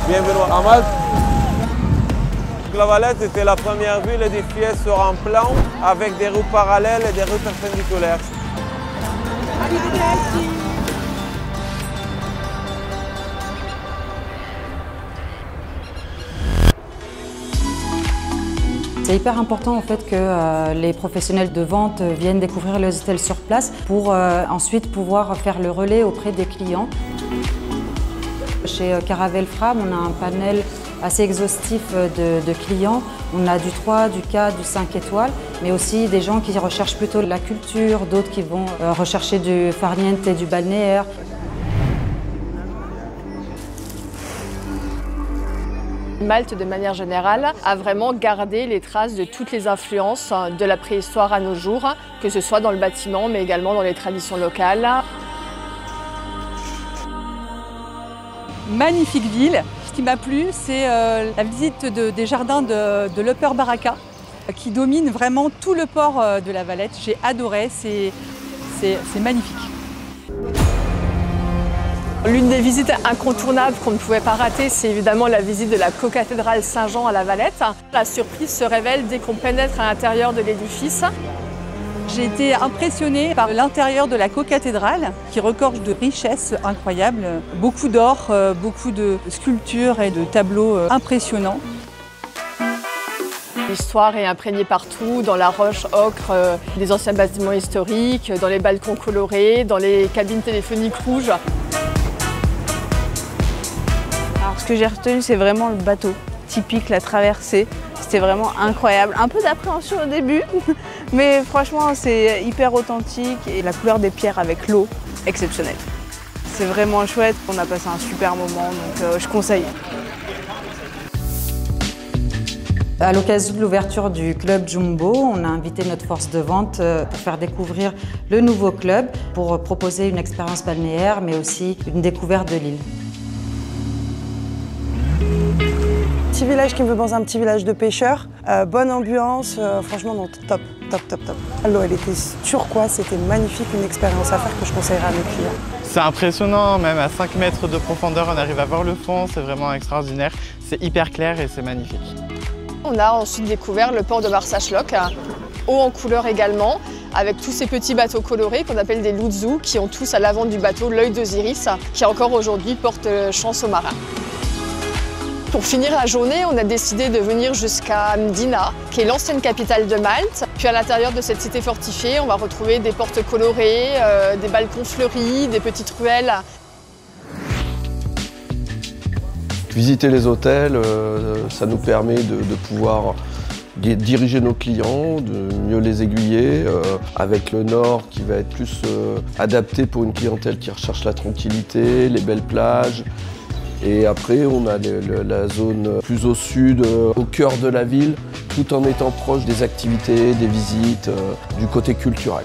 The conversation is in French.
Bienvenue à Malte. La Valette était la première ville édifiée sur un plan avec des rues parallèles et des rues perpendiculaires. C'est hyper important en fait que les professionnels de vente viennent découvrir les hôtels sur place pour ensuite pouvoir faire le relais auprès des clients. Chez Caravelle Fram, on a un panel assez exhaustif de clients. On a du 3, du 4, du 5 étoiles, mais aussi des gens qui recherchent plutôt la culture, d'autres qui vont rechercher du farniente et du balnéaire. Malte, de manière générale, a vraiment gardé les traces de toutes les influences de la préhistoire à nos jours, que ce soit dans le bâtiment, mais également dans les traditions locales. Magnifique ville. Ce qui m'a plu, c'est la visite des jardins de l'Upper Baraka, qui domine vraiment tout le port de la Valette. J'ai adoré, c'est magnifique. L'une des visites incontournables qu'on ne pouvait pas rater, c'est évidemment la visite de la cocathédrale Saint-Jean à la Valette. La surprise se révèle dès qu'on pénètre à l'intérieur de l'édifice. J'ai été impressionnée par l'intérieur de la cocathédrale qui regorge de richesses incroyables. Beaucoup d'or, beaucoup de sculptures et de tableaux impressionnants. L'histoire est imprégnée partout, dans la roche ocre des anciens bâtiments historiques, dans les balcons colorés, dans les cabines téléphoniques rouges. Alors, ce que j'ai retenu, c'est vraiment le bateau. Typique, la traversée. C'était vraiment incroyable. Un peu d'appréhension au début, mais franchement, c'est hyper authentique. Et la couleur des pierres avec l'eau, exceptionnelle. C'est vraiment chouette. On a passé un super moment, donc je conseille. À l'occasion de l'ouverture du club Jumbo, on a invité notre force de vente pour faire découvrir le nouveau club, pour proposer une expérience balnéaire, mais aussi une découverte de l'île. Petit village qui me veut dans un petit village de pêcheurs, bonne ambiance, franchement non, top. L'eau elle était turquoise, c'était magnifique, une expérience à faire que je conseillerais à mes clients. C'est impressionnant, même à 5 mètres de profondeur on arrive à voir le fond, c'est vraiment extraordinaire, c'est hyper clair et c'est magnifique. On a ensuite découvert le port de Marsachloc, haut en couleur également, avec tous ces petits bateaux colorés qu'on appelle des louzous, qui ont tous à l'avant du bateau l'œil d'Osiris, qui encore aujourd'hui porte chance aux marins. Pour finir la journée, on a décidé de venir jusqu'à Mdina, qui est l'ancienne capitale de Malte. Puis à l'intérieur de cette cité fortifiée, on va retrouver des portes colorées, des balcons fleuris, des petites ruelles. Visiter les hôtels, ça nous permet de pouvoir diriger nos clients, de mieux les aiguiller, avec le nord qui va être plus adapté pour une clientèle qui recherche la tranquillité, les belles plages. Et après, on a la zone plus au sud, au cœur de la ville, tout en étant proche des activités, des visites, du côté culturel.